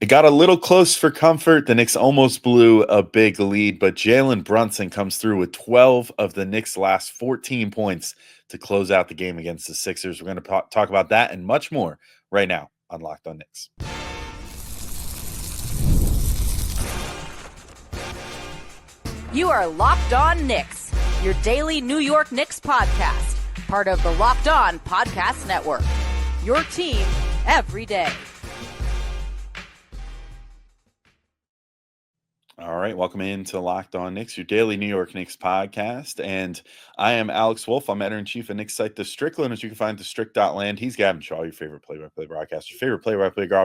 It got a little close for comfort. The Knicks almost blew a big lead, but Jalen Brunson comes through with 12 of the Knicks' last 14 points to close out the game against the Sixers. We're going to talk about that and much more right now on Locked On Knicks. You are Locked On Knicks, your daily New York Knicks podcast, part of the Locked On Podcast Network. Your team every day. All right, welcome into Locked On Knicks, your daily New York Knicks podcast. And I am Alex Wolf. I'm editor-in-chief of Knicks site, The Strickland, as you can find thestrick.land. He's Gavin Shaw, your favorite play-by-play broadcaster,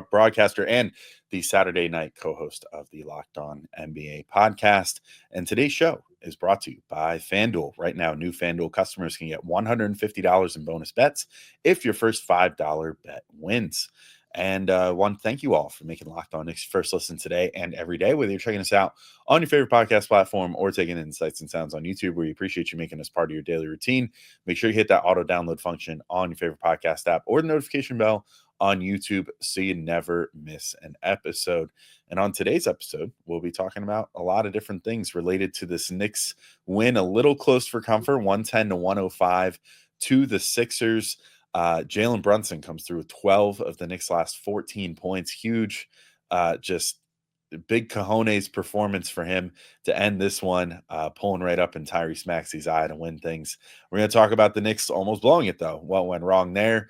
broadcaster, and the Saturday night co-host of the Locked On NBA podcast. And today's show is brought to you by FanDuel. Right now, new FanDuel customers can get $150 in bonus bets if your first $5 bet wins. And thank you all for making Locked On Knicks first listen today and every day, whether you're checking us out on your favorite podcast platform or taking in sights and sounds on YouTube. We appreciate you making us part of your daily routine. Make sure you hit that auto download function on your favorite podcast app or the notification bell on YouTube so you never miss an episode. And on today's episode, we'll be talking about a lot of different things related to this Knicks win, a little close for comfort, 110-105 to the Sixers. Jalen Brunson comes through with 12 of the Knicks' last 14 points. Huge, just big cojones performance for him to end this one, pulling right up in Tyrese Maxey's eye to win things. We're going to talk about the Knicks almost blowing it, though. What went wrong there?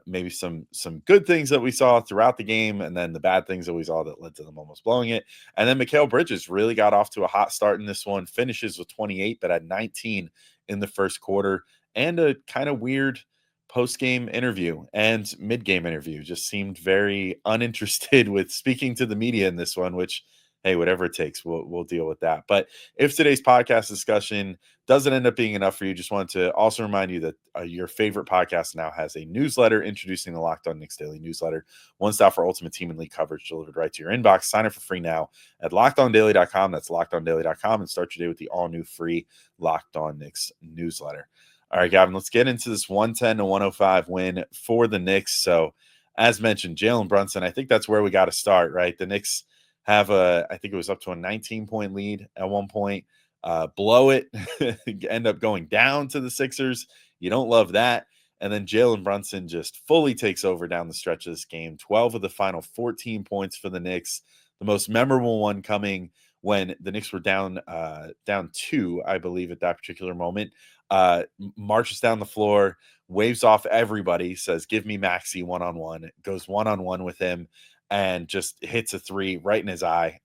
Maybe some good things that we saw throughout the game, and then the bad things that we saw that led to them almost blowing it. And then Mikal Bridges really got off to a hot start in this one, finishes with 28, but had 19 in the first quarter, and a kind of weird post-game interview and mid-game interview. Just seemed very uninterested with speaking to the media in this one, which, hey, whatever it takes, we'll deal with that. But if today's podcast discussion doesn't end up being enough for you, just wanted to also remind you that your favorite podcast now has a newsletter introducing the Locked On Knicks Daily newsletter. One stop for ultimate team and league coverage delivered right to your inbox. Sign up for free now at lockedondaily.com. That's lockedondaily.com, and start your day with the all-new free Locked On Knicks newsletter. All right, Gavin, let's get into this 110-105 win for the Knicks. So, as mentioned, Jalen Brunson, I think that's where we got to start, right? The Knicks have I think it was up to a 19-point lead at one point, blow it, end up going down to the Sixers. You don't love that. And then Jalen Brunson just fully takes over down the stretch of this game. 12 of the final 14 points for the Knicks. The most memorable one coming when the Knicks were down 2, I believe, at that particular moment. Marches down the floor, waves off everybody, says, "Give me Maxey one-on-one," goes one-on-one with him and just hits a three right in his eye.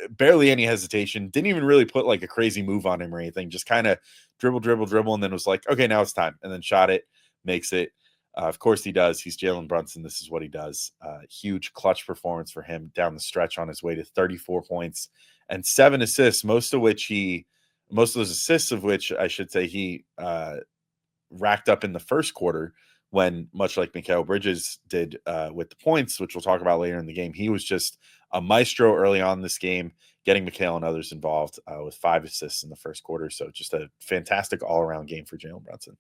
Barely any hesitation. Didn't even really put like a crazy move on him or anything. Just kind of dribble, and then was like, okay, now it's time. And then shot it, makes it. Of course he does. He's Jalen Brunson. This is what he does. Huge clutch performance for him down the stretch on his way to 34 points and 7 assists, most of those assists of which I should say he racked up in the first quarter when, much like Mikal Bridges did with the points, which we'll talk about later in the game, he was just a maestro early on in this game, getting Mikal and others involved with 5 assists in the first quarter. So just a fantastic all-around game for Jalen Brunson.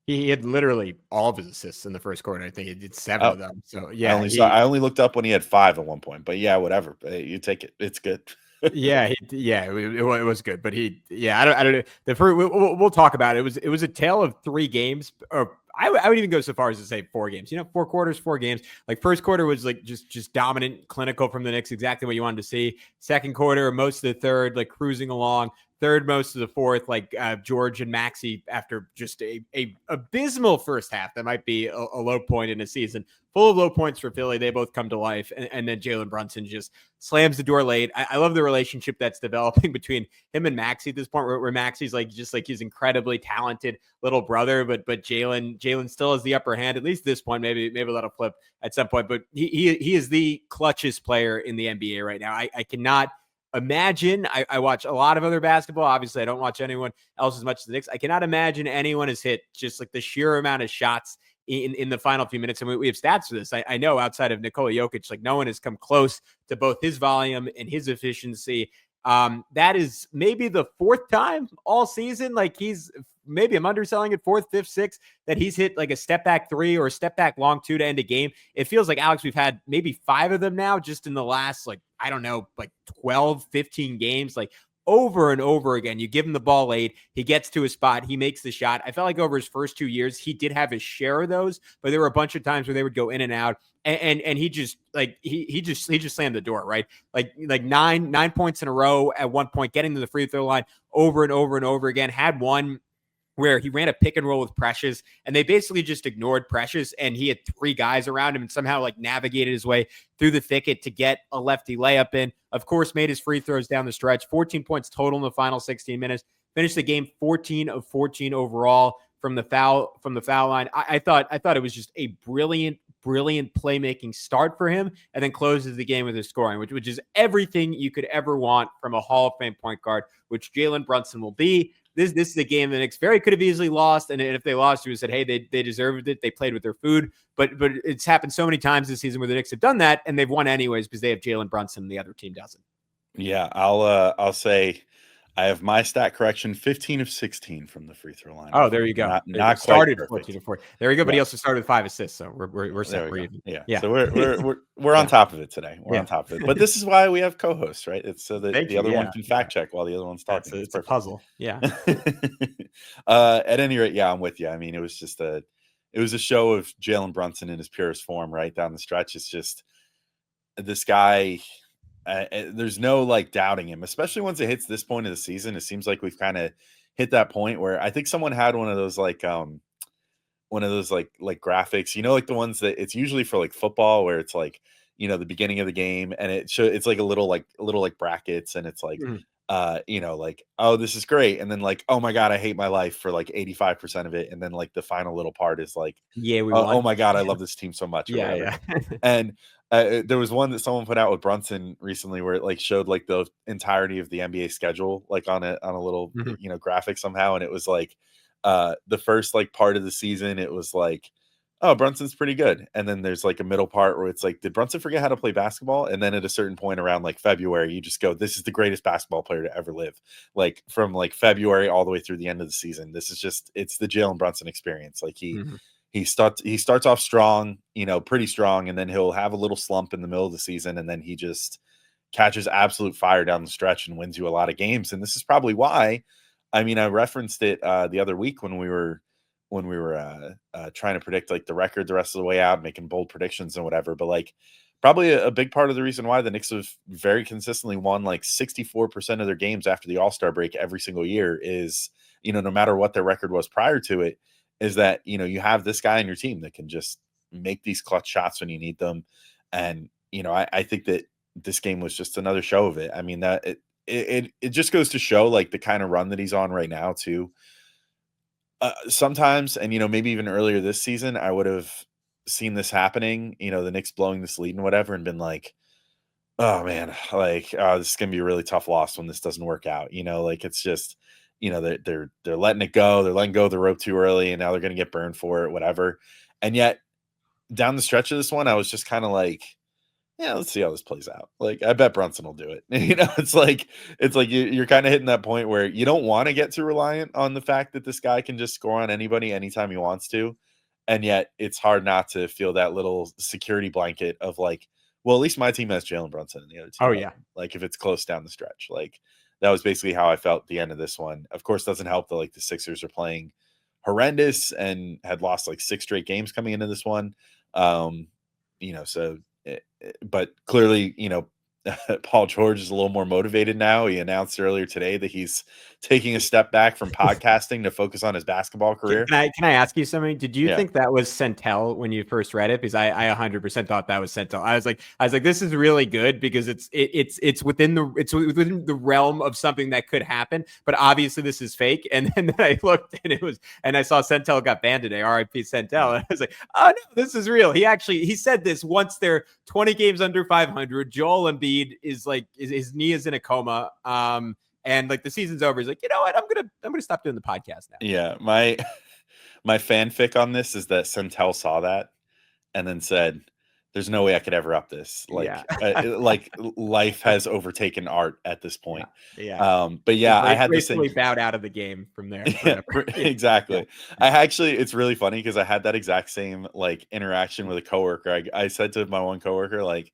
He had literally all of his assists in the first quarter. I think he did 7 of them. So yeah, I only looked up when he had 5 at one point, but yeah, whatever. You take it. It's good. It was good, but I don't know. We'll talk about it. It was a tale of 3 games, or I would even go so far as to say 4 games. 4 quarters, 4 games. Like first quarter was like just dominant, clinical from the Knicks, exactly what you wanted to see. Second quarter, most of the third, like cruising along. Third, most of the fourth, like George and Maxey after just a abysmal first half. That might be a low point in a season. Full of low points for Philly. They both come to life. And then Jalen Brunson just slams the door late. I love the relationship that's developing between him and Maxey at this point, where Maxey's like just like his incredibly talented little brother, but Jalen still has the upper hand, at least at this point. Maybe that'll flip at some point. But he is the clutchest player in the NBA right now. I cannot imagine. I watch a lot of other basketball. Obviously, I don't watch anyone else as much as the Knicks. I cannot imagine anyone has hit just like the sheer amount of shots in the final few minutes. And we have stats for this. I know outside of Nikola Jokic, like no one has come close to both his volume and his efficiency That is maybe the fourth time all season. Like maybe I'm underselling it, fourth, fifth, sixth, that he's hit like a step back three or a step back long two to end a game. It feels like, Alex, we've had maybe 5 of them now just in the last, like, I don't know, like 12, 15 games, like over and over again. You give him the ball late, he gets to a spot, he makes the shot. I felt like over his first 2 years, he did have his share of those, but there were a bunch of times where they would go in and out. And he just like he just slammed the door, right? Like 9 points in a row at one point, getting to the free throw line over and over and over again. Had one where he ran a pick and roll with Precious, and they basically just ignored Precious, and he had 3 guys around him and somehow like navigated his way through the thicket to get a lefty layup in. Of course, made his free throws down the stretch. 14 points total in the final 16 minutes. Finished the game 14 of 14 overall from the foul line. I thought it was just a brilliant playmaking start for him, and then closes the game with his scoring, which is everything you could ever want from a Hall of Fame point guard, which Jalen Brunson will be. This is a game the Knicks very could have easily lost, and if they lost, you would have said, hey, they deserved it. They played with their food, but it's happened so many times this season where the Knicks have done that, and they've won anyways because they have Jalen Brunson and the other team doesn't. Yeah, I'll say I have my stat correction: 15 of 16 from the free throw line. Oh, there you go. Not quite started perfect. 14 to 4. There you go. But he also started with 5 assists, so we're set. Yeah. So we're on top of it today. We're on top of it. But this is why we have co-hosts, right? It's so that the other one can fact check while the other one's talking. It's a puzzle. Yeah. At any rate, yeah, I'm with you. I mean, it was a show of Jalen Brunson in his purest form, right down the stretch. It's just this guy. There's no like doubting him, especially once it hits this point of the season. It seems like we've kind of hit that point where I think someone had one of those graphics, like the ones that it's usually for like football, where it's like, the beginning of the game, and it's like a little brackets, and it's like, like, oh, this is great, and then like, oh my god, I hate my life for like 85% of it, and then like the final little part is like, yeah, oh my god, I love this team so much. Yeah. And there was one that someone put out with Brunson recently where it like showed like the entirety of the NBA schedule, like on a little, graphic somehow. And it was like, the first like part of the season, it was like, oh, Brunson's pretty good. And then there's like a middle part where it's like, did Brunson forget how to play basketball? And then at a certain point around like February, you just go, this is the greatest basketball player to ever live. Like from like February all the way through the end of the season. This is just, it's the Jalen Brunson experience. Like he starts off strong, pretty strong, and then he'll have a little slump in the middle of the season, and then he just catches absolute fire down the stretch and wins you a lot of games. And this is probably why, I mean, I referenced it the other week when we were trying to predict like the record the rest of the way out, making bold predictions and whatever. But like probably a big part of the reason why the Knicks have very consistently won like 64% of their games after the All-Star break every single year is, no matter what their record was prior to it, is that, you have this guy on your team that can just make these clutch shots when you need them. And, I think that this game was just another show of it. I mean, that it just goes to show like the kind of run that he's on right now too. Sometimes, and, maybe even earlier this season, I would have seen this happening, the Knicks blowing this lead and whatever, and been like, oh man, like, this is going to be a really tough loss when this doesn't work out. Like it's just, they're letting it go. They're letting go of the rope too early, and now they're going to get burned for it, whatever. And yet down the stretch of this one, I was just kind of like, yeah, let's see how this plays out. Like, I bet Brunson will do it. It's like you're kind of hitting that point where you don't want to get too reliant on the fact that this guy can just score on anybody anytime he wants to. And yet it's hard not to feel that little security blanket of like, well, at least my team has Jalen Brunson and the other team. Oh yeah. Like if it's close down the stretch, like that was basically how I felt at the end of this one. Of course, doesn't help that like the Sixers are playing horrendous and had lost like 6 straight games coming into this one. But clearly, Paul George is a little more motivated now. He announced earlier today that he's taking a step back from podcasting to focus on his basketball career. Can I ask you something? Did you think that was Centel when you first read it? Because I 100% thought that was Centel. I was like, this is really good because it's within the realm of something that could happen. But obviously this is fake. And then I looked and I saw Centel got banned today. R.I.P. Centel. And I was like, oh no, this is real. He said this once they're 20 games under 500. Joel Embiid is like his knee is in a coma. And like the season's over. He's like, you know what? I'm gonna stop doing the podcast now. Yeah, my fanfic on this is that Centel saw that and then said, there's no way I could ever up this. Yeah. Like life has overtaken art at this point. Yeah. But yeah, I had the same. Gracefully bowed out of the game from there. Yeah, Forever. exactly. It's really funny because I had that exact same like interaction with a coworker. I said to my one coworker, like,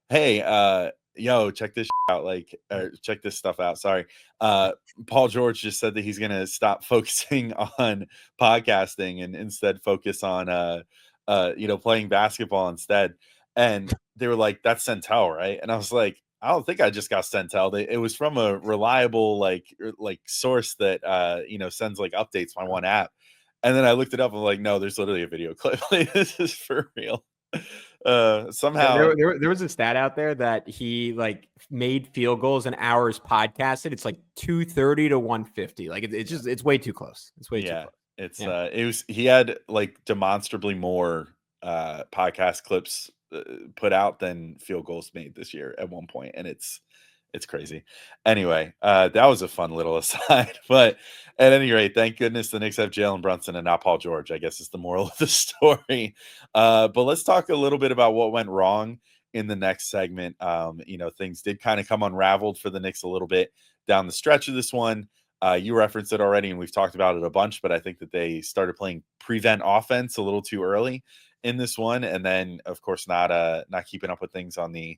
hey, yo, check this out, like, check this stuff out. Sorry. Paul George just said that he's gonna stop focusing on podcasting and instead focus on playing basketball instead. And they were like, that's Centel, right? And I was like, I don't think I just got Centel. It was from a reliable like source that sends like updates my one app. And then I looked it up. I'm like, no, there's literally a video clip. Like, this is for real. Somehow there was a stat out there that he like made field goals and hours podcasted. It's like 230 to 150. Like it's way too close. It's way too close. He had like demonstrably more podcast clips put out than field goals made this year at one point, and it's crazy. Anyway, that was a fun little aside. But at any rate, thank goodness the Knicks have Jalen Brunson and not Paul George, I guess is the moral of the story. But let's talk a little bit about what went wrong in the next segment. Things did kind of come unraveled for the Knicks a little bit down the stretch of this one. You referenced it already, and we've talked about it a bunch, but I think that they started playing prevent offense a little too early in this one. And then, of course, not keeping up with things on the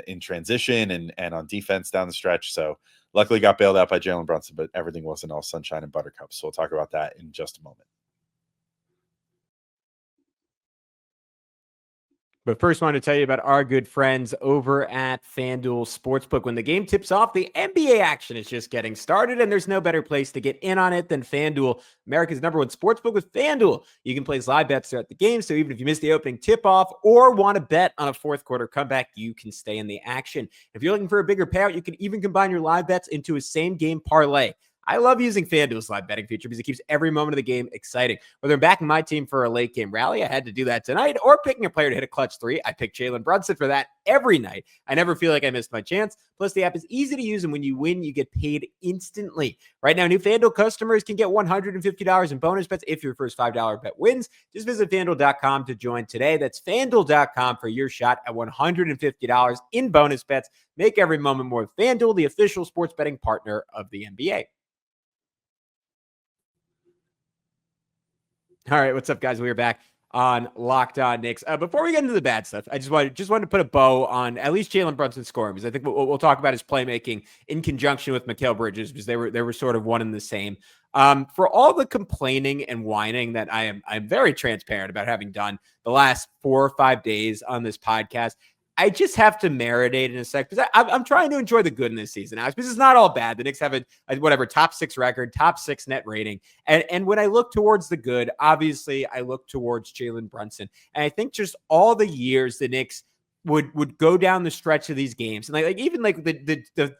in transition and on defense down the stretch. So luckily got bailed out by Jalen Brunson, but everything wasn't all sunshine and buttercups. So we'll talk about that in just a moment. But first, I want to tell you about our good friends over at FanDuel Sportsbook. When the game tips off, the NBA action is just getting started, and there's no better place to get in on it than FanDuel, America's #1 sportsbook. With FanDuel, you can place live bets throughout the game, so even if you miss the opening tip-off or want to bet on a fourth quarter comeback, you can stay in the action. If you're looking for a bigger payout, you can even combine your live bets into a same-game parlay. I love using FanDuel's live betting feature because it keeps every moment of the game exciting. Whether I'm backing my team for a late game rally, I had to do that tonight, or picking a player to hit a clutch three, I pick Jalen Brunson for that every night. I never feel like I missed my chance. Plus, the app is easy to use, and when you win, you get paid instantly. Right now, new FanDuel customers can get $150 in bonus bets if your first $5 bet wins. Just visit FanDuel.com to join today. That's FanDuel.com for your shot at $150 in bonus bets. Make every moment more with FanDuel, the official sports betting partner of the NBA. All right, what's up, guys? We're back on Locked On Knicks. Before we get into the bad stuff, I just wanted to put a bow on at least Jalen Brunson's scoring, because I think what we'll talk about is playmaking in conjunction with Mikal Bridges, because they were sort of one and the same. For all the complaining and whining that I'm very transparent about having done the last 4 or 5 days on this podcast, I just have to marinate in a sec, because I'm trying to enjoy the good in this season, Alex, because it's not all bad. The Knicks have a top 6 record, top 6 net rating. And when I look towards the good, obviously I look towards Jalen Brunson. And I think just all the years the Knicks would go down the stretch of these games, and like even like the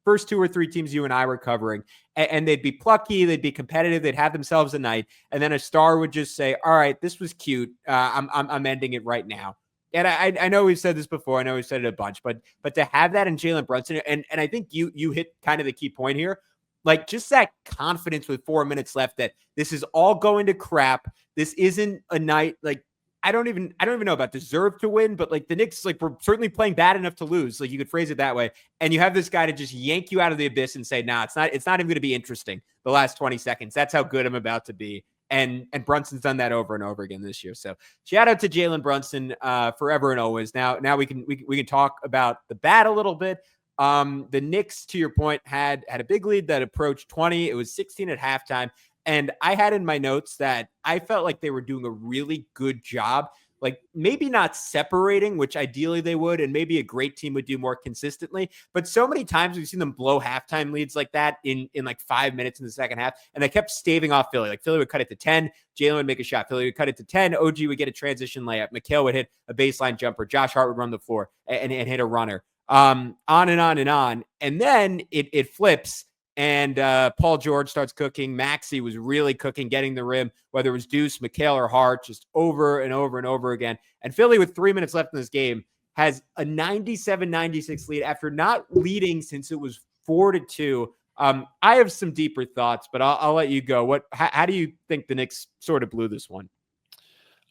first 2 or 3 teams you and I were covering, and they'd be plucky, they'd be competitive, they'd have themselves a night, and then a star would just say, all right, this was cute. I'm ending it right now. And I know we've said this before. I know we've said it a bunch, but to have that in Jalen Brunson, and I think you hit kind of the key point here, like just that confidence with 4 minutes left that this is all going to crap. This isn't a night like I don't even know about deserve to win, but like the Knicks, like we're certainly playing bad enough to lose. Like you could phrase it that way. And you have this guy to just yank you out of the abyss and say, nah, it's not even going to be interesting the last 20 seconds. That's how good I'm about to be. And Brunson's done that over and over again this year. So shout out to Jalen Brunson forever and always. Now we can talk about the bad a little bit. The Knicks, to your point, had a big lead that approached 20. It was 16 at halftime. And I had in my notes that I felt like they were doing a really good job, like maybe not separating, which ideally they would, and maybe a great team would do more consistently. But so many times we've seen them blow halftime leads like that in like 5 minutes in the second half, and they kept staving off Philly. Like Philly would cut it to 10, Jalen would make a shot, Philly would cut it to 10, OG would get a transition layup, Mikal would hit a baseline jumper, Josh Hart would run the floor and hit a runner. On and on and on. And then it flips. And Paul George starts cooking. Maxey was really cooking, getting the rim, whether it was Deuce, Mikal, or Hart, just over and over and over again. And Philly, with 3 minutes left in this game, has a 97-96 lead after not leading since it was 4-2. I have some deeper thoughts, but I'll let you go. How do you think the Knicks sort of blew this one?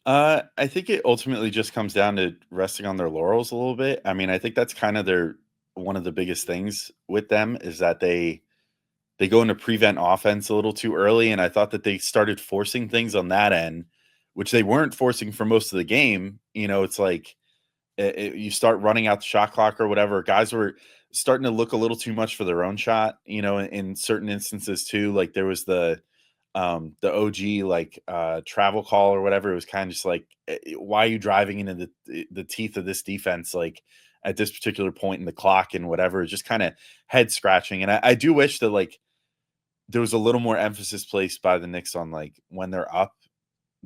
I think it ultimately just comes down to resting on their laurels a little bit. I mean, I think that's kind of their one of the biggest things with them is that they go into prevent offense a little too early, and I thought that they started forcing things on that end, which they weren't forcing for most of the game. It's like you start running out the shot clock or whatever. Guys were starting to look a little too much for their own shot, in certain instances too. Like there was the OG like travel call or whatever. It was kind of just like, why are you driving into the teeth of this defense like at this particular point in the clock and whatever? Just kind of head scratching. And I do wish that like there was a little more emphasis placed by the Knicks on like when they're up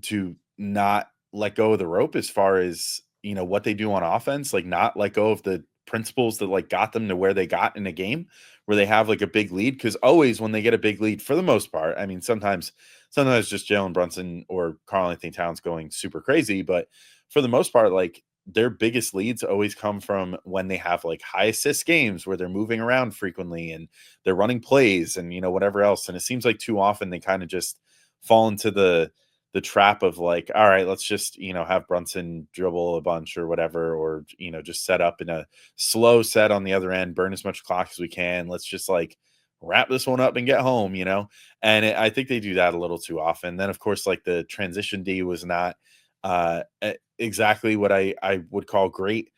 to not let go of the rope as far as what they do on offense, like not let go of the principles that like got them to where they got in a game where they have like a big lead. Because always when they get a big lead, for the most part, I mean sometimes just Jalen Brunson or Karl Anthony Towns going super crazy, but for the most part, like their biggest leads always come from when they have like high assist games where they're moving around frequently and they're running plays and whatever else. And it seems like too often they kind of just fall into the trap of like, all right, let's just, have Brunson dribble a bunch or whatever, or, just set up in a slow set on the other end, burn as much clock as we can. Let's just like wrap this one up and get home. And I think they do that a little too often. Then, of course, like the transition D was not exactly what I would call great.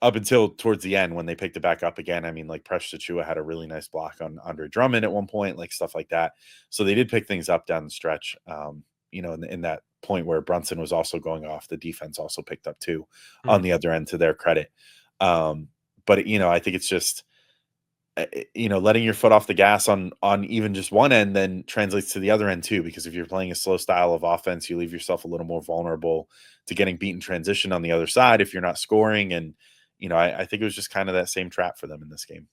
Up until towards the end when they picked it back up again. I mean, like Precious Achiuwa had a really nice block on Andre Drummond at one point, like stuff like that. So they did pick things up down the stretch. In that point where Brunson was also going off, the defense also picked up too on the other end to their credit. But I think it's just letting your foot off the gas on even just one end then translates to the other end too, because if you're playing a slow style of offense, you leave yourself a little more vulnerable to getting beaten transition on the other side if you're not scoring. And I think it was just kind of that same trap for them in this game.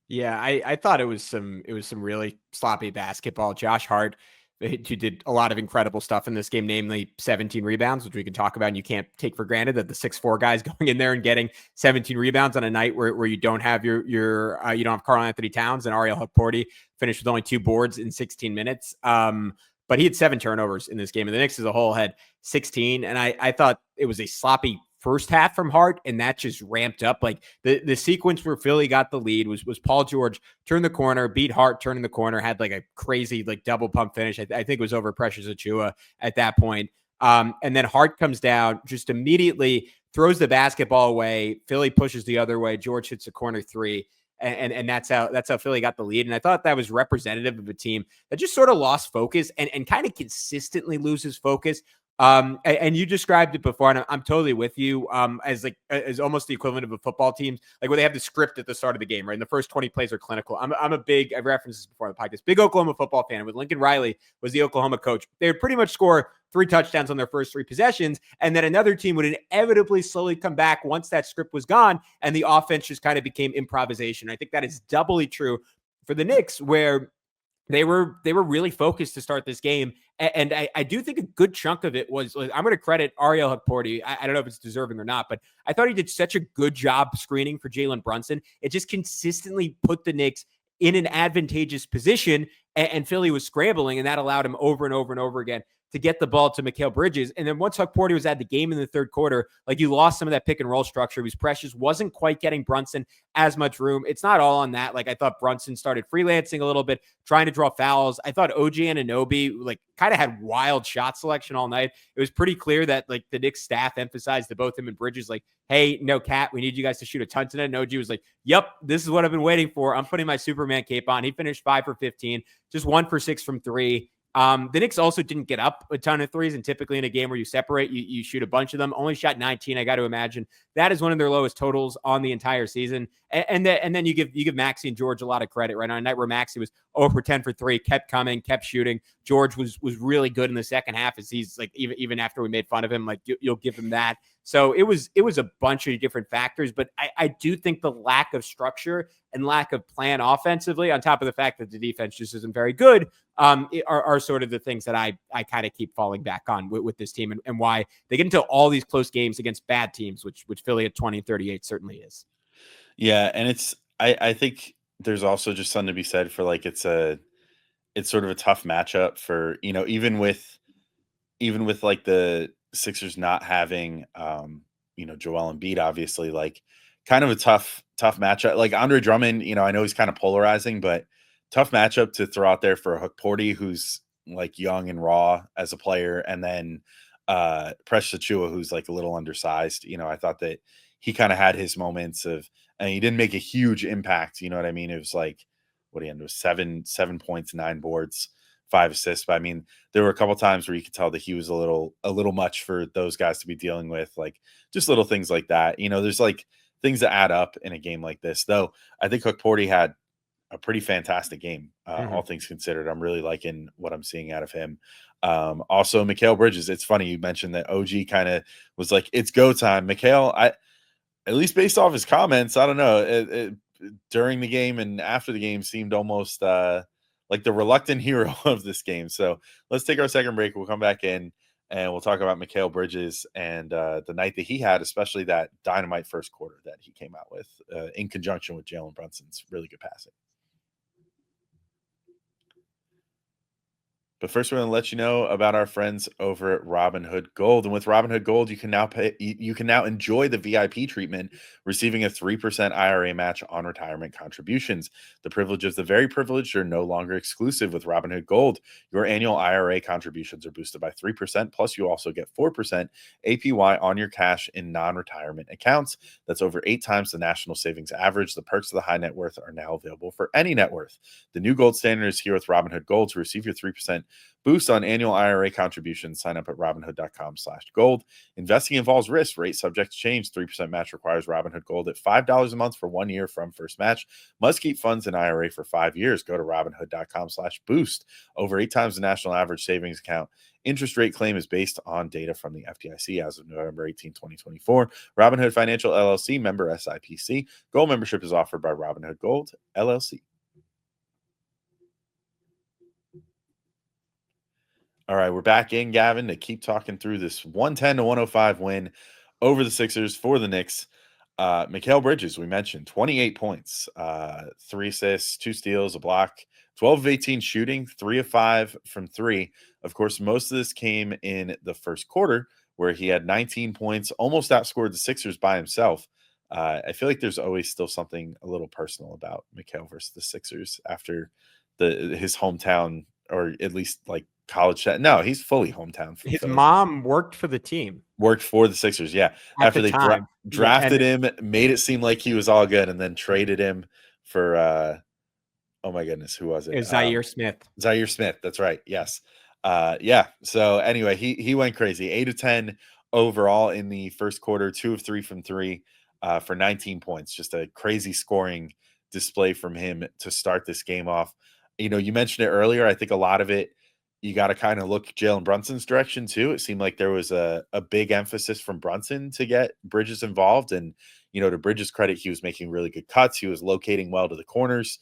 Yeah, I thought it was some really sloppy basketball. Josh Hart, who did a lot of incredible stuff in this game, namely 17 rebounds, which we can talk about. And you can't take for granted that the 6'4" guys going in there and getting 17 rebounds on a night where you don't have you don't have Karl Anthony Towns, and Ariel Hukporti finished with only 2 boards in 16 minutes. But he had 7 turnovers in this game, and the Knicks as a whole had 16. And I thought it was a sloppy first half from Hart, and that just ramped up. Like the sequence where Philly got the lead was Paul George turned the corner, beat Hart, turning the corner, had like a crazy like double pump finish. I think it was over Precious Achiuwa at that point. And then Hart comes down, just immediately throws the basketball away. Philly pushes the other way. George hits a corner 3. And that's how Philly got the lead. And I thought that was representative of a team that just sort of lost focus and kind of consistently loses focus. And you described it before, and I'm totally with you. As almost the equivalent of a football team, like where they have the script at the start of the game, right? And the first 20 plays are clinical. I've referenced this before on the podcast, big Oklahoma football fan. When Lincoln Riley was the Oklahoma coach, they would pretty much score 3 touchdowns on their first 3 possessions, and then another team would inevitably slowly come back once that script was gone, and the offense just kind of became improvisation. I think that is doubly true for the Knicks, where they were really focused to start this game. And I do think a good chunk of it was I'm going to credit Ariel Hukporti. I don't know if it's deserving or not, but I thought he did such a good job screening for Jalen Brunson. It just consistently put the Knicks in an advantageous position, and Philly was scrambling, and that allowed him over and over and over again to get the ball to Mikal Bridges. And then once Hukporti was at the game in the third quarter, like you lost some of that pick and roll structure. He was Precious, wasn't quite getting Brunson as much room. It's not all on that. Like I thought Brunson started freelancing a little bit, trying to draw fouls. I thought OG Anunoby like kind of had wild shot selection all night. It was pretty clear that like the Knicks staff emphasized to both him and Bridges, like, hey, no Cat, we need you guys to shoot a ton tonight. And OG was like, yep, this is what I've been waiting for. I'm putting my Superman cape on. He finished 5 for 15, just 1 for 6 from 3. The Knicks also didn't get up a ton of threes, and typically in a game where you separate, you shoot a bunch of them. Only shot 19. I got to imagine that is one of their lowest totals on the entire season. And then you give Maxey and George a lot of credit, right? On a night where Maxey was 0 for 10 for 3, kept coming, kept shooting. George was really good in the second half, as he's like even after we made fun of him, like you'll give him that. So it was a bunch of different factors, but I do think the lack of structure and lack of plan offensively, on top of the fact that the defense just isn't very good, are sort of the things that I kind of keep falling back on with this team, and why they get into all these close games against bad teams, which Philly at 20-38 certainly is. Yeah, and I think there's also just something to be said for like it's sort of a tough matchup for, even with even with like the Sixers not having, Joel Embiid, obviously, like kind of a tough matchup. Like Andre Drummond, I know he's kind of polarizing, but tough matchup to throw out there for Hukporti, who's like young and raw as a player, and then Precious Achiuwa, who's like a little undersized. I thought that he kind of had his moments of, and he didn't make a huge impact. You know what I mean? It was like, what he ended with 7 points, 9 boards, 5 assists. But I mean, there were a couple times where you could tell that he was a little much for those guys to be dealing with, like just little things like that. There's like things that add up in a game like this. Though I think Hukporti had a pretty fantastic game, all things considered. I'm really liking what I'm seeing out of him. Also, Mikal Bridges. It's funny you mentioned that OG kind of was like, "It's go time." Mikal, at least based off his comments, I don't know. During the game and after the game, seemed almost like the reluctant hero of this game. So let's take our second break. We'll come back in and we'll talk about Mikal Bridges and the night that he had, especially that dynamite first quarter that he came out with in conjunction with Jalen Brunson's really good passing. But first, we're going to let you know about our friends over at Robinhood Gold. And with Robinhood Gold, you can now enjoy the VIP treatment, receiving a 3% IRA match on retirement contributions. The privileges, the very privileged, are no longer exclusive with Robinhood Gold. Your annual IRA contributions are boosted by 3%, plus you also get 4% APY on your cash in non-retirement accounts. That's over 8 times the national savings average. The perks of the high net worth are now available for any net worth. The new gold standard is here with Robinhood Gold. To receive your 3% boost on annual IRA contributions, sign up at Robinhood.com/gold. Investing involves risk. Rate subject to change. 3% match requires Robinhood Gold at $5 a month for 1 year from first match. Must keep funds in IRA for 5 years. Go to Robinhood.com/boost. Over 8 times the national average savings account. Interest rate claim is based on data from the FDIC as of November 18, 2024. Robinhood Financial LLC, member SIPC. Gold membership is offered by Robinhood Gold LLC. All right, we're back in, Gavin, to keep talking through this 110-105 win over the Sixers for the Knicks. Mikal Bridges, we mentioned, 28 points, 3 assists, 2 steals, a block, 12 of 18 shooting, 3 of 5 from 3. Of course, most of this came in the first quarter, where he had 19 points, almost outscored the Sixers by himself. I feel like there's always still something a little personal about Mikal versus the Sixers after his hometown, or at least like college. No, he's fully hometown. His mom worked for the team. Worked for the Sixers, yeah. After they drafted him, made it seem like he was all good, and then traded him for, oh my goodness, who was it? It was Zaire Smith. Zaire Smith, that's right, yes. Yeah, so anyway, he went crazy. 8 of 10 overall in the first quarter, 2 of 3 from 3 for 19 points. Just a crazy scoring display from him to start this game off. You mentioned it earlier. I think a lot of it, you got to kind of look Jalen Brunson's direction too. It seemed like there was a big emphasis from Brunson to get Bridges involved. And, to Bridges' credit, he was making really good cuts. He was locating well to the corners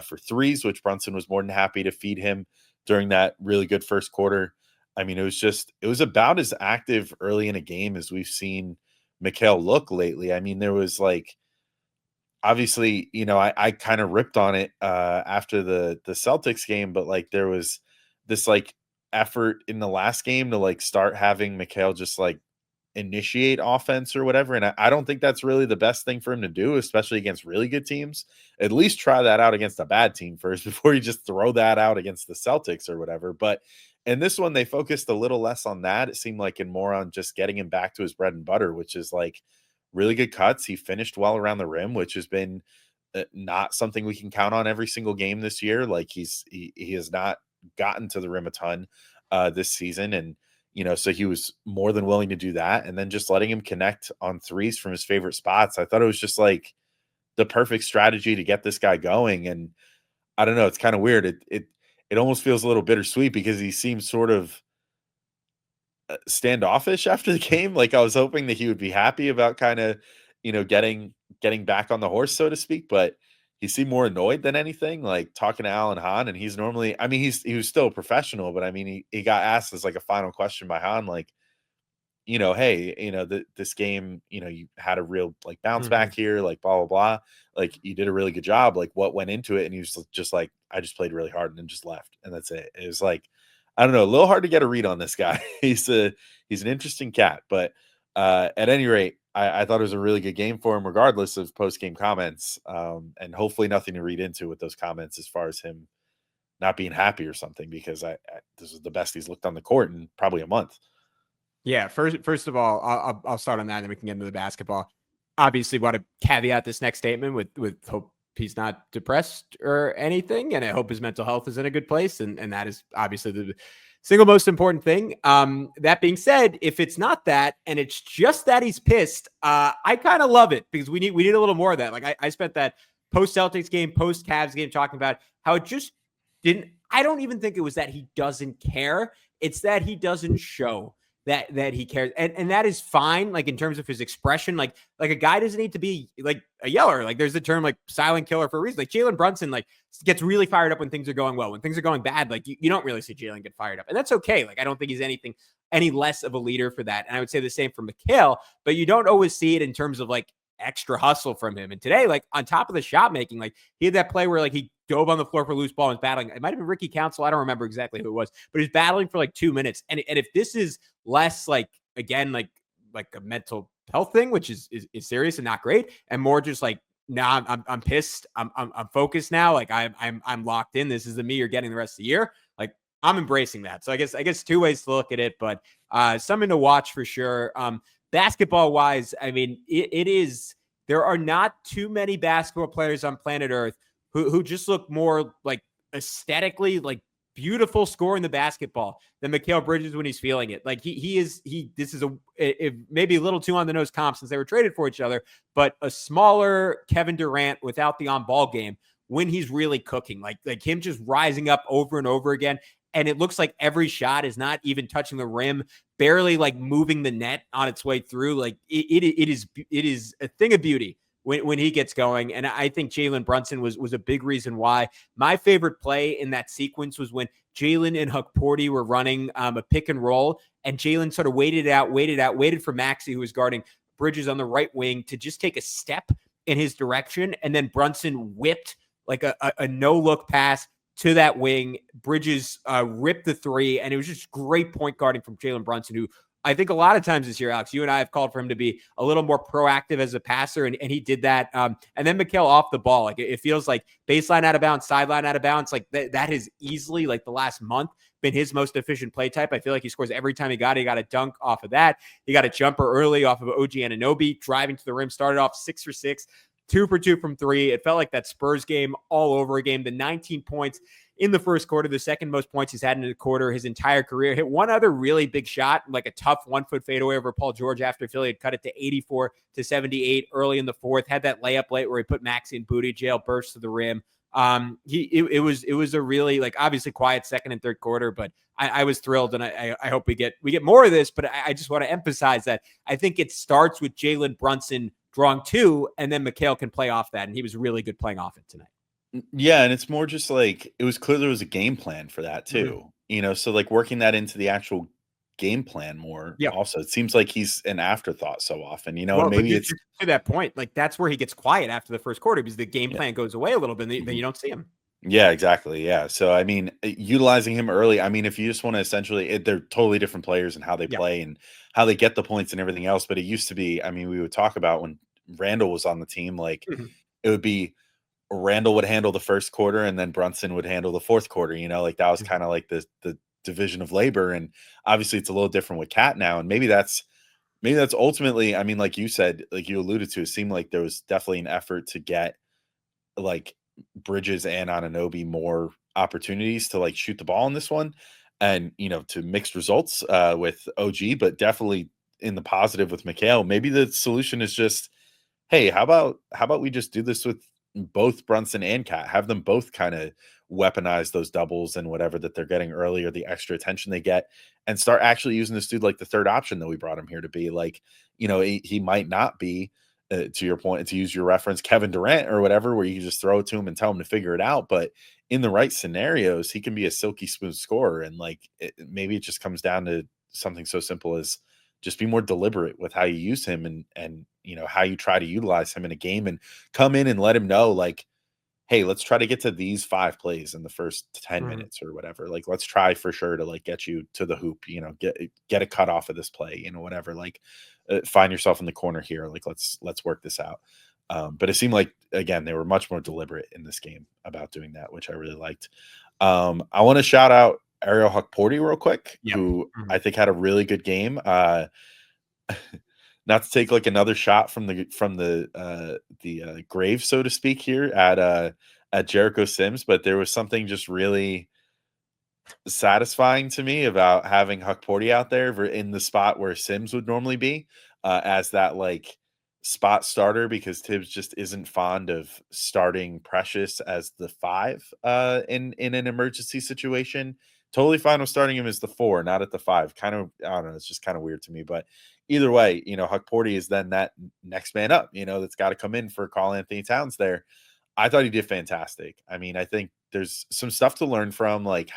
for threes, which Brunson was more than happy to feed him during that really good first quarter. I mean, it was about as active early in a game as we've seen Mikal look lately. I mean, there was like, obviously, I kind of ripped on it after the Celtics game, but like there was this like effort in the last game to like start having Mikal just like initiate offense or whatever. And I don't think that's really the best thing for him to do, especially against really good teams. At least try that out against a bad team first before you just throw that out against the Celtics or whatever. But in this one, they focused a little less on that. It seemed like, and more on just getting him back to his bread and butter, which is like really good cuts. He finished well around the rim, which has been not something we can count on every single game this year. Like he has not gotten to the rim a ton this season. And, so he was more than willing to do that. And then just letting him connect on threes from his favorite spots. I thought it was just like the perfect strategy to get this guy going. And I don't know, it's kind of weird. It almost feels a little bittersweet because he seems sort of standoffish after the game. Like I was hoping that he would be happy about kind of, getting back on the horse, so to speak, but he seemed more annoyed than anything, like talking to Alan Hahn. And he's normally, I mean, he was still a professional, but I mean, he got asked as like a final question by Hahn, like, hey, this game, you had a real like bounce back here, like blah, blah, blah. Like you did a really good job. Like what went into it? And he was just like, I just played really hard and then just left. And that's it. It was like, I don't know, a little hard to get a read on this guy. He's an interesting cat, but at any rate, I thought it was a really good game for him, regardless of post-game comments, and hopefully nothing to read into with those comments as far as him not being happy or something, because this is the best he's looked on the court in probably a month. Yeah, first of all, I'll start on that, and then we can get into the basketball. Obviously, want to caveat this next statement with hope he's not depressed or anything, and I hope his mental health is in a good place, and that is obviously the single most important thing. That being said, if it's not that, and it's just that he's pissed, I kind of love it, because we need a little more of that. Like I spent that post Celtics game, post Cavs game talking about how it just didn't. I don't even think it was that he doesn't care. It's that he doesn't show that he cares. And that is fine. Like in terms of his expression, like a guy doesn't need to be like a yeller. Like there's the term like silent killer for a reason. Like Jalen Brunson, like gets really fired up when things are going well. When things are going bad, like you don't really see Jalen get fired up, and that's okay. Like I don't think he's any less of a leader for that. And I would say the same for Mikal, but you don't always see it in terms of like extra hustle from him. And today, like on top of the shot making, like he had that play where like he dove on the floor for a loose ball and was battling. It might have been Ricky Council. I don't remember exactly who it was, but he's battling for like 2 minutes. And if this is less like, again, like a mental health thing, which is serious and not great, and more just like, nah, I'm pissed. I'm focused now. Like I'm locked in. This is the me you're getting the rest of the year. Like I'm embracing that. So I guess two ways to look at it, but something to watch for sure. Basketball wise, I mean, it is, there are not too many basketball players on planet Earth who just look more like aesthetically like beautiful scoring the basketball than Mikal Bridges when he's feeling it. Like this is maybe a little too on the nose comp since they were traded for each other, but a smaller Kevin Durant without the on ball game when he's really cooking, like him just rising up over and over again. And it looks like every shot is not even touching the rim, barely like moving the net on its way through. Like it is a thing of beauty when he gets going. And I think Jalen Brunson was a big reason why. My favorite play in that sequence was when Jalen and Hukporti were running a pick and roll, and Jalen sort of waited for Maxey, who was guarding Bridges on the right wing, to just take a step in his direction. And then Brunson whipped like a no-look pass to that wing. Bridges ripped the three, and it was just great point guarding from Jalen Brunson, who I think a lot of times this year, Alex, you and I have called for him to be a little more proactive as a passer, and he did that. And then Mikal off the ball, like it feels like baseline out of bounds, sideline out of bounds, like that has easily, like the last month, been his most efficient play type. I feel like he scores every time he got it. He got a dunk off of that. He got a jumper early off of OG Anunoby, driving to the rim, started off 6 for 6. 2 for 2 from three. It felt like that Spurs game all over again. The 19 points in the first quarter, the second most points he's had in a quarter his entire career. Hit one other really big shot, like a tough 1-foot fadeaway over Paul George after Philly had cut it to 84-78 early in the fourth. Had that layup late where he put Maxey in booty jail, burst to the rim. It was a really, like, obviously quiet second and third quarter, but I was thrilled, and I hope we get more of this. But I just want to emphasize that I think it starts with Jalen Brunson drawing two, and then Mikal can play off that, and he was really good playing off it tonight. Yeah, and it's more just like, it was clear there was a game plan for that too. Mm-hmm. So like working that into the actual game plan more. Yeah. Also, it seems like he's an afterthought so often, well, maybe it's to that point, like that's where he gets quiet after the first quarter, because the game plan goes away a little bit, and then you don't see him. Yeah, exactly. Yeah. So, I mean, utilizing him early, I mean, if you just want to essentially, they're totally different players and how they play and how they get the points and everything else. But it used to be, I mean, we would talk about when Randall was on the team, like it would be Randall would handle the first quarter and then Brunson would handle the fourth quarter, like that was kind of like the division of labor. And obviously it's a little different with Cat now. And maybe that's ultimately, I mean, like you said, like you alluded to, it seemed like there was definitely an effort to get like Bridges and Anunoby more opportunities to like shoot the ball in this one, and to mixed results with OG, but definitely in the positive with Mikal. Maybe the solution is just, hey, how about we just do this with both Brunson and Cat, have them both kind of weaponize those doubles and whatever that they're getting early, or the extra attention they get, and start actually using this dude like the third option that we brought him here to be. Like, he might not be, to your point, to use your reference, Kevin Durant or whatever, where you can just throw it to him and tell him to figure it out. But in the right scenarios, he can be a silky smooth scorer. And like, maybe it just comes down to something so simple as just be more deliberate with how you use him, and how you try to utilize him in a game, and come in and let him know, like, hey, let's try to get to these 5 plays in the first 10 minutes or whatever. Like, let's try for sure to like get you to the hoop, get a cut off of this play, whatever. Like, find yourself in the corner here. Like, let's work this out. But it seemed like, again, they were much more deliberate in this game about doing that, which I really liked. I want to shout out Ariel Hukporti real quick, who I think had a really good game. Not to take like another shot from the grave, so to speak, here at Jericho Sims, but there was something just really satisfying to me about having Hukporti out there in the spot where Sims would normally be, as that like spot starter, because Tibbs just isn't fond of starting Precious as the 5 in an emergency situation. Totally fine with starting him as the 4, not at the 5. Kind of, I don't know, it's just kind of weird to me. But either way, Hukporti is then that next man up, that's got to come in for Karl Anthony Towns there. I thought he did fantastic. I mean, I think there's some stuff to learn from. Like,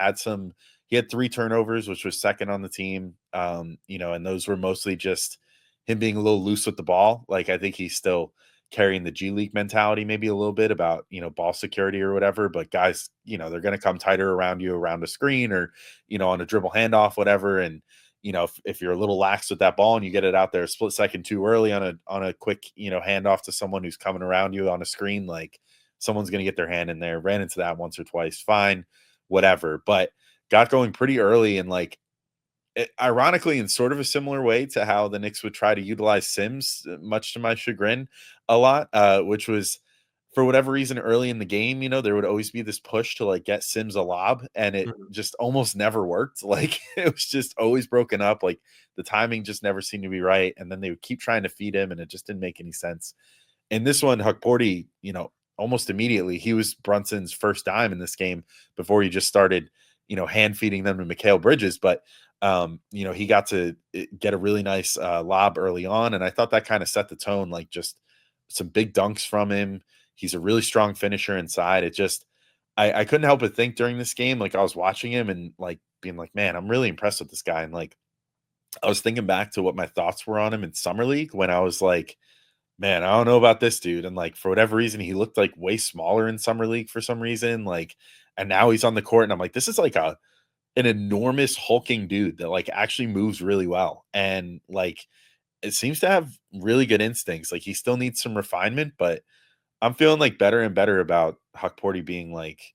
he had 3 turnovers, which was second on the team. And those were mostly just him being a little loose with the ball. Like, I think he's still carrying the G League mentality maybe a little bit about, ball security or whatever. But guys, they're going to come tighter around you, around a screen or, on a dribble handoff, whatever. And, if you're a little lax with that ball and you get it out there a split second too early on a quick, handoff to someone who's coming around you on a screen, like, someone's going to get their hand in there. Ran into that once or twice. Fine, whatever. But got going pretty early, and like, ironically, in sort of a similar way to how the Knicks would try to utilize Sims, much to my chagrin, a lot, which was, for whatever reason, early in the game, there would always be this push to like get Sims a lob, and it just almost never worked. Like, it was just always broken up. Like, the timing just never seemed to be right. And then they would keep trying to feed him, and it just didn't make any sense. In this one, Hukporti, almost immediately, he was Brunson's first dime in this game before he just started, hand feeding them to Mikal Bridges. But, he got to get a really nice lob early on. And I thought that kind of set the tone, like just some big dunks from him. He's a really strong finisher inside. It just, I couldn't help but think during this game, like I was watching him and like being like, man, I'm really impressed with this guy. And like, I was thinking back to what my thoughts were on him in summer league when I was like, man, I don't know about this dude. And like, for whatever reason, he looked like way smaller in summer league for some reason. Like, and now he's on the court and I'm like, this is like an enormous hulking dude that like actually moves really well. And like, it seems to have really good instincts. Like, he still needs some refinement, but I'm feeling like better and better about Hukporti being like,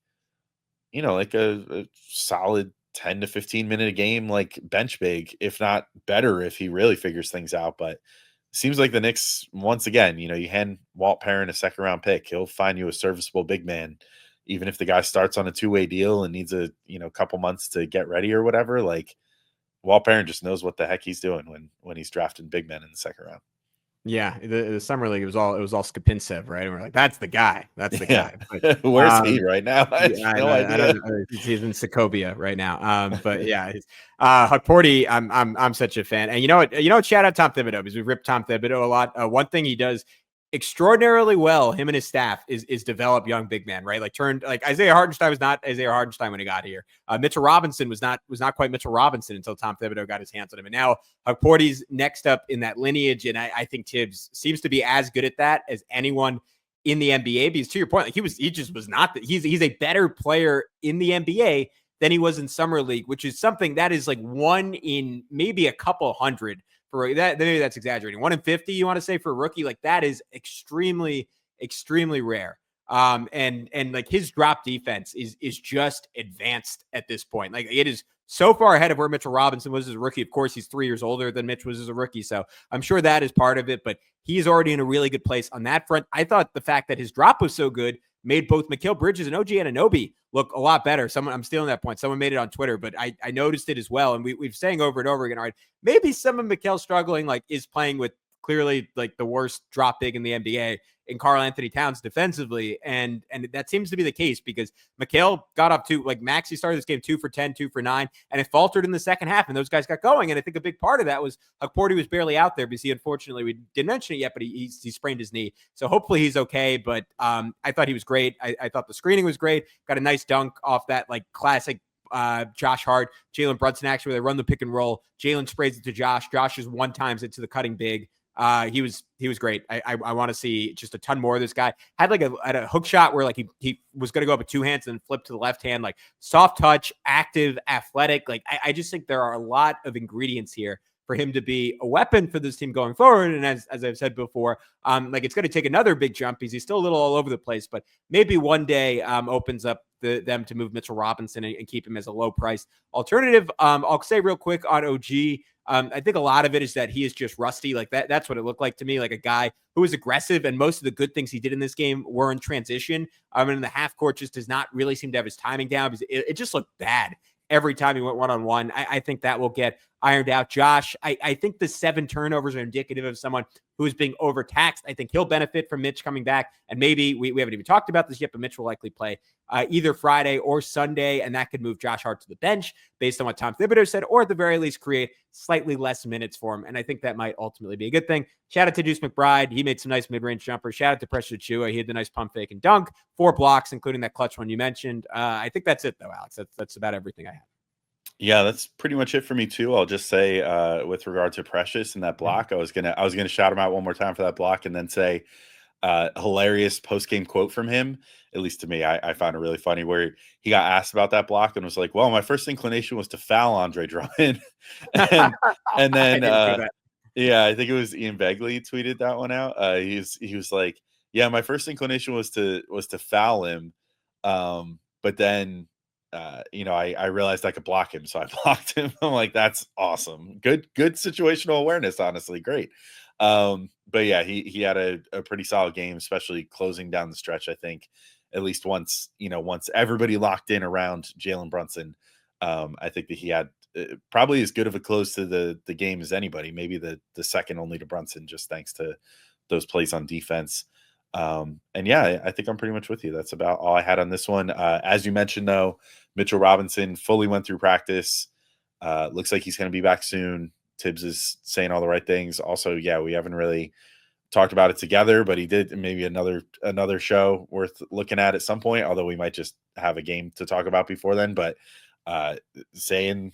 like a solid 10 to 15 minute a game, like bench big, if not better, if he really figures things out. But seems like the Knicks, once again, you hand Walt Perrin a second round pick, he'll find you a serviceable big man, even if the guy starts on a 2-way deal and needs a couple months to get ready or whatever. Like, Walt Perrin just knows what the heck he's doing when he's drafting big men in the second round. Yeah, the summer league, it was all Skapintsev, right? And we're like, that's the guy. That's the guy. But, where's he right now? I have no idea. I don't know. He's in Sokovia right now. But yeah, Hukporti, I'm such a fan. And you know what? Shout out Tom Thibodeau, because we ripped Tom Thibodeau a lot. One thing he does extraordinarily well, him and his staff, is develop young big men, right? Like Isaiah Hartenstein was not Isaiah Hartenstein when he got here. Mitchell Robinson was not quite Mitchell Robinson until Tom Thibodeau got his hands on him. And now Hukporti's next up in that lineage. And I think Tibbs seems to be as good at that as anyone in the NBA, because to your point, like he just was not he's a better player in the NBA than he was in summer league, which is something that is like 1 in maybe a couple hundred. For that, maybe that's exaggerating. 1 in 50, you want to say, for a rookie? Like, that is extremely, extremely rare. And like, his drop defense is just advanced at this point. Like, it is so far ahead of where Mitchell Robinson was as a rookie. Of course, he's 3 years older than Mitch was as a rookie, so I'm sure that is part of it. But he's already in a really good place on that front. I thought the fact that his drop was so good made both Mikal Bridges and OG Anunoby look a lot better. I'm stealing that point. Someone made it on Twitter, but I noticed it as well. And we've saying over and over again, all right, maybe some of Mikal struggling, like, is playing with clearly like the worst drop big in the NBA in Karl Anthony Towns defensively. And that seems to be the case, because Mikal got up to, like, Maxey started this game 2 for 10, 2 for 9, and it faltered in the second half, and those guys got going. And I think a big part of that was Hukporti was barely out there, because unfortunately, we didn't mention it yet, but he sprained his knee. So hopefully he's okay. But I thought he was great. I thought the screening was great. Got a nice dunk off that, like, classic Josh Hart, Jalen Brunson action, where they run the pick and roll. Jalen sprays it to Josh. Josh is 1 times it to the cutting big. He was great. I want to see just a ton more of this guy. Had a hook shot where like he was going to go up with two hands and then flip to the left hand, like soft touch, active, athletic. Like I just think there are a lot of ingredients here for him to be a weapon for this team going forward. And as I've said before, like it's going to take another big jump because he's still a little all over the place, but maybe one day opens up them to move Mitchell Robinson and keep him as a low price alternative. I'll say real quick on OG. I think a lot of it is that he is just rusty. Like that's what it looked like to me, like a guy who was aggressive. And most of the good things he did in this game were in transition. And in the half court just does not really seem to have his timing down because it just looked bad every time he went one-on-one. I think that will get ironed out. Josh, I think the 7 turnovers are indicative of someone who is being overtaxed. I think he'll benefit from Mitch coming back. And maybe we haven't even talked about this yet, but Mitch will likely play either Friday or Sunday. And that could move Josh Hart to the bench based on what Tom Thibodeau said, or at the very least create slightly less minutes for him. And I think that might ultimately be a good thing. Shout out to Deuce McBride. He made some nice mid-range jumpers. Shout out to Precious Achua. He had the nice pump fake and dunk, 4 blocks, including that clutch one you mentioned. I think that's it though, Alex. That's about everything I have. Yeah, that's pretty much it for me too. I'll just say with regard to Precious and that block, I was gonna shout him out one more time for that block and then say hilarious post-game quote from him, at least to me. I found it really funny where he got asked about that block and was like, well, my first inclination was to foul Andre Drummond. and then yeah, I think it was Ian Begley tweeted that one out. He was like, yeah, my first inclination was to foul him. But then I realized I could block him, so I blocked him. I'm like, that's awesome. Good situational awareness, honestly. Great. But yeah, he had a pretty solid game, especially closing down the stretch. I think at least once everybody locked in around Jalen Brunson, I think that he had probably as good of a close to the game as anybody, maybe the second only to Brunson, just thanks to those plays on defense. And yeah, I think I'm pretty much with you. That's about all I had on this one. As you mentioned, though, Mitchell Robinson fully went through practice. Looks like he's going to be back soon. Tibbs is saying all the right things. Also, yeah, we haven't really talked about it together, but he did maybe another show worth looking at some point, although we might just have a game to talk about before then. But saying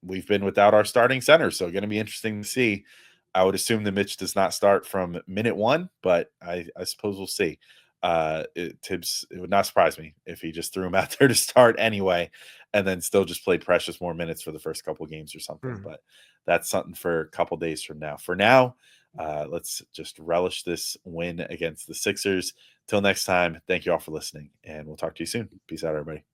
we've been without our starting center, so going to be interesting to see. I would assume that Mitch does not start from minute 1, but I suppose we'll see. Tibbs, it would not surprise me if he just threw him out there to start anyway, and then still just played Precious more minutes for the first couple games or something. But that's something for a couple days from now. For now, let's just relish this win against the Sixers. Till next time, thank you all for listening, and we'll talk to you soon. Peace out, everybody.